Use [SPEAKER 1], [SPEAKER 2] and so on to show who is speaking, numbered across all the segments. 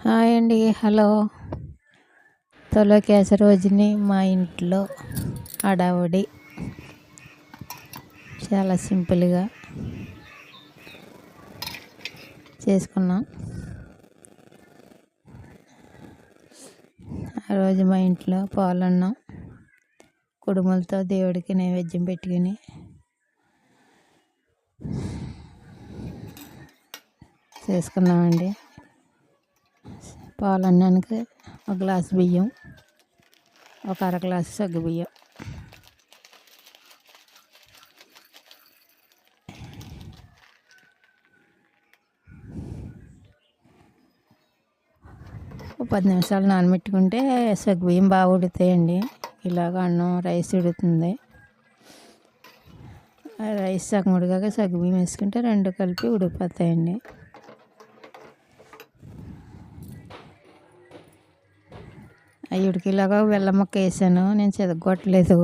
[SPEAKER 1] Hi అండి. Hello. తొలకేస రోజుని మా ఇంట్లో హడావుడి చాలా సింపుల్గా చేసుకున్నాం. ఆ రోజు మా ఇంట్లో పాలన్నం కుడుములతో దేవుడికి నైవేద్యం పెట్టుకుని చేసుకున్నామండి. పాలన్నానికి ఒక గ్లాసు బియ్యం, ఒక అర గ్లాసు సగ్గు బియ్యం, ఒక 10 నిమిషాలు నానబెట్టుకుంటే సగ్గు బియ్యం బాగా ఉడుతాయండి. ఇలాగ అన్నం రైస్ ఉడుతుంది. రైస్ సగం ఉడికాక సగ్గు బియ్యం వేసుకుంటే రెండు కలిపి ఉడికిపోతాయండి. అవి ఉడికిలాగా బెల్లం ముక్క వేసాను. నేను చెదగొట్టలేదు,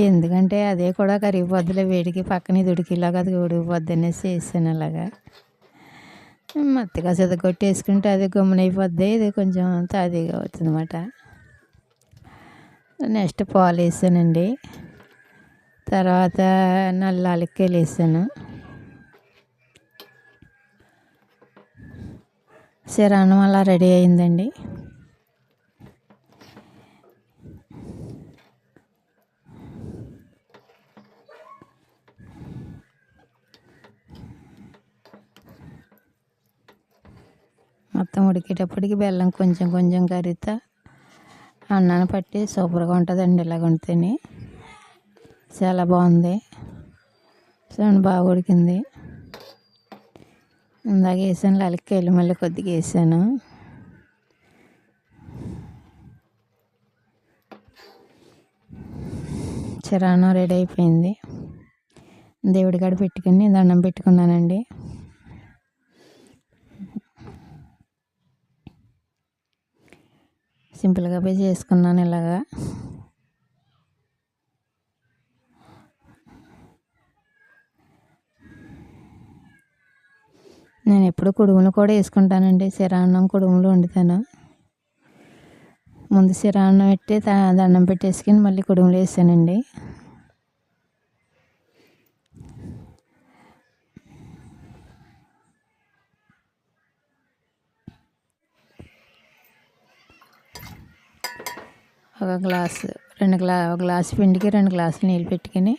[SPEAKER 1] ఎందుకంటే అదే కూడా కరిగిపోద్దులే వేడికి, పక్కన ఇది ఉడికిలాగా అది ఉడికిపోద్ది అనేసి వేసాను. అలాగా మత్తిగా చెదగొట్టి వేసుకుంటే అది గమ్మునైపోద్ది, ఇది కొంచెం తాజీగా అవుతుంది అన్నమాట. నెక్స్ట్ పాలు వేసానండి. తర్వాత నల్ల యాలక్కాయలు వేసాను. శరాన్నం అలా రెడీ అయిందండి. మొత్తం ఉడికేటప్పటికి బెల్లం కొంచెం కొంచెం కరిగితే అన్నాన్ని పట్టి సూపర్గా ఉంటుందండి. ఇలాగ వండితేనే చాలా బాగుంది. చూడండి బాగా ఉడికింది. ఇందాక వేసాను యాలక్కాయలు, మళ్ళీ కొద్దిగా వేసాను. చిరాన్నం రెడీ అయిపోయింది. దేవుడి కాడ పెట్టుకుని దండం పెట్టుకున్నానండి. సింపుల్గా పోయి చేసుకున్నాను ఇలాగా. నేను ఎప్పుడు కుడుములు కూడా వేసుకుంటానండి. శరాన్నం కుడుములు వండుతాను. ముందు శరాన్నం పెట్టి దండం పెట్టేసుకుని మళ్ళీ కుడుములు వేసానండి. ఒక గ్లాసు పిండికి 2 గ్లాసులు నీళ్ళు పెట్టుకుని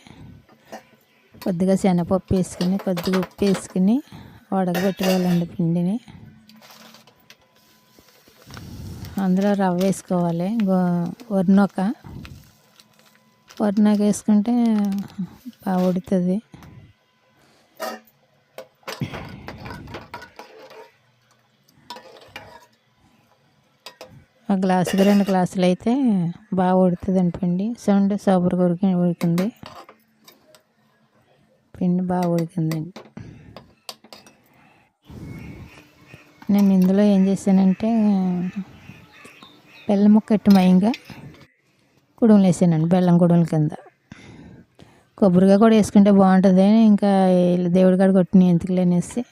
[SPEAKER 1] కొద్దిగా శనగపప్పు వేసుకుని కొద్దిగా ఉప్పు వేసుకుని ఉడకబెట్టుకోవాలండి పిండిని. అందులో రవ్వ వేసుకోవాలి, వరినొక వేసుకుంటే బాగా ఉడుతుంది. ఒక గ్లాసుకి 2 గ్లాసులు అయితే బాగా ఉడుతుంది అండి పిండి. సూపర్గా ఉడికింది పిండి, బాగా ఉడికిందండి. నేను ఇందులో ఏం చేశానంటే బెల్లం ముక్క ఎట్టి మయంగా కుడుములు వేసానండి. బెల్లం కుడుముల కింద కొబ్బరిగా కూడా వేసుకుంటే బాగుంటుంది. ఇంకా దేవుడి కాడ కొట్టిన ఎందుకులే అనేసి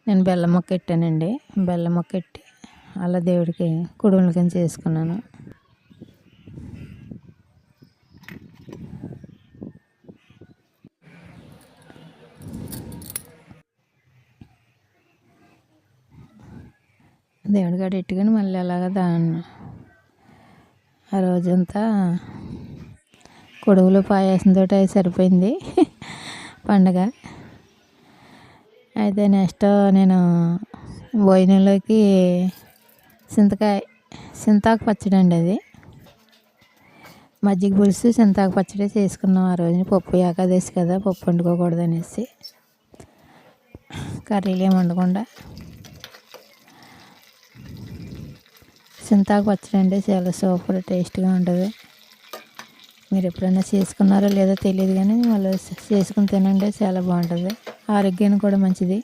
[SPEAKER 1] నేను బెల్లం ముక్క ఎట్టానండి. బెల్లం ముక్క ఎట్టి అలా దేవుడికి కుడుముల కింద చేసుకున్నాను. దేవుడి కాడ ఎట్టుకుని మళ్ళీ అలాగా ఆ రోజంతా కుడుములు పాయసంతో అయి సరిపోయింది పండగ. అయితే నెక్స్ట్ నేను భోజనంలోకి చింతాకు పచ్చడి అండి. అది మజ్జిగ పులుసు చింతాకు పచ్చడి చేసుకున్నాం ఆ రోజున. పప్పు ఏకాదశి కదా, పప్పు వండుకోకూడదు అనేసి కర్రీలు ఏమి వండకుండా చింతాకు పచ్చడి అంటే చాలా సూపర్ టేస్ట్గా ఉంటుంది. మీరు ఎప్పుడైనా చేసుకున్నారో లేదో తెలియదు, కానీ వాళ్ళు చేసుకుని తినండి, చాలా బాగుంటుంది. ఆరోగ్యానికి కూడా మంచిది.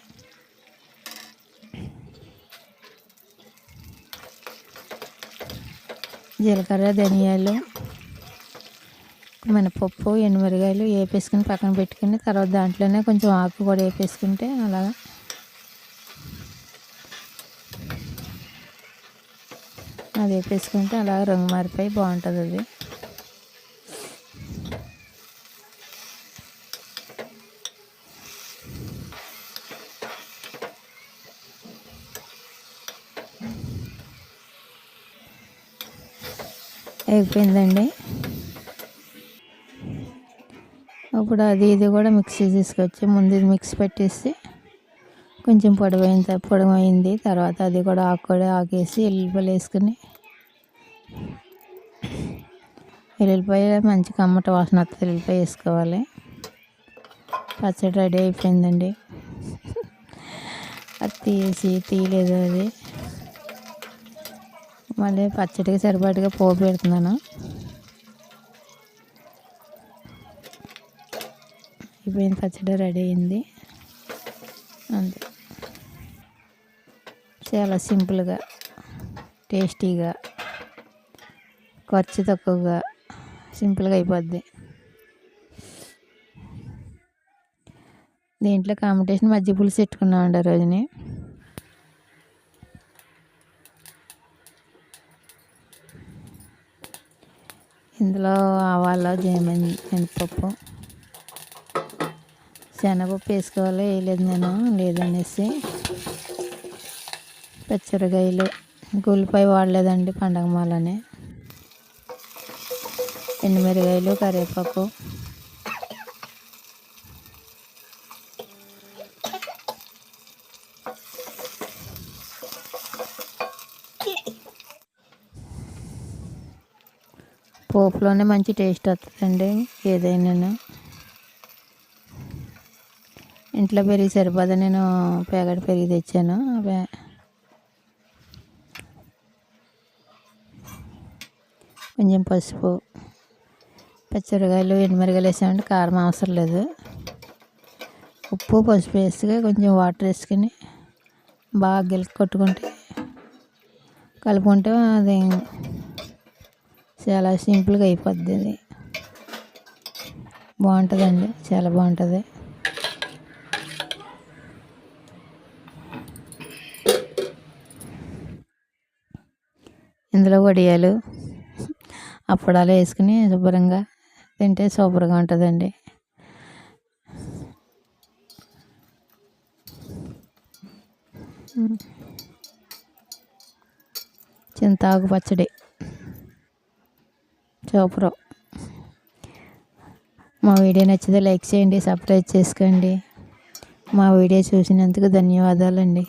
[SPEAKER 1] జీలకర్ర, ధనియాలు, మినపప్పు, ఎండుమిరగాయలు వేపేసుకుని పక్కన పెట్టుకుని తర్వాత దాంట్లోనే కొంచెం ఆకు కూడా వేపేసుకుంటే అలాగా అది వేపేసుకుంటే అలా రంగు మారిపోయి బాగుంటుంది అది. అయిపోయిందండి. ఇప్పుడు అది ఇది కూడా మిక్సీ తీసుకొచ్చి ముందు ఇది మిక్సీ పెట్టేసి కొంచెం పొడవైంది తర్వాత అది కూడా ఆకేసి ఎల్లిపాయలు వేసుకుని ఎల్లిపాయ మంచి కమ్మట వాసన వస్తుంది. ఎల్లిపాయ వేసుకోవాలి. పచ్చడి రెడీ అయిపోయిందండి. అది తీయలేదు అది. మళ్ళీ పచ్చడికి సరిపడగా పోపు పెడుతున్నాను. అయిపోయింది, పచ్చడి రెడీ అయింది. అంతే, చాలా సింపుల్గా, టేస్టీగా, ఖర్చు తక్కువగా, సింపుల్గా అయిపోద్ది. దీంట్లో కాంపిటీషన్ మజ్జిగ పులుసు పెట్టుకున్నామండి ఆ రోజుని. ఇందులో ఆవాలు, మినపప్పు, శనగపప్పు వేసుకోవాలి. వేయలేదు నేను, లేదనేసి. పచ్చిమిరకాయలు, ఉల్లిపాయ వాడలేదండి పండగ మాలని. ఎండుమిరకాయలు, కరివేపాకు, పోపులోనే మంచి టేస్ట్ వస్తుందండి ఏదైనా. ఇంట్లో పెరిగి సరిపోదా, నేను ప్యాకెట్ పెరిగి తెచ్చాను. కొంచెం పసుపు, పచ్చిమిరకాయలు, ఎండుమిరకాయలు వేసామంటే కారం అవసరం లేదు. ఉప్పు, పసుపు వేసుకొని కొంచెం వాటర్ వేసుకొని బాగా కలుపుకుంటే అది చాలా సింపుల్గా అయిపోద్ది. అది బాగుంటుందండి, చాలా బాగుంటుంది. ఇందులో వడియాలు, అప్పడాలు వేసుకుని శుభ్రంగా తింటే సూపర్గా ఉంటుందండి. చింతాకు పచ్చడి సూపరు. మా వీడియో నచ్చితే లైక్ చేయండి, సబ్స్క్రైబ్ చేసుకోండి. మా వీడియో చూసినందుకు ధన్యవాదాలండి.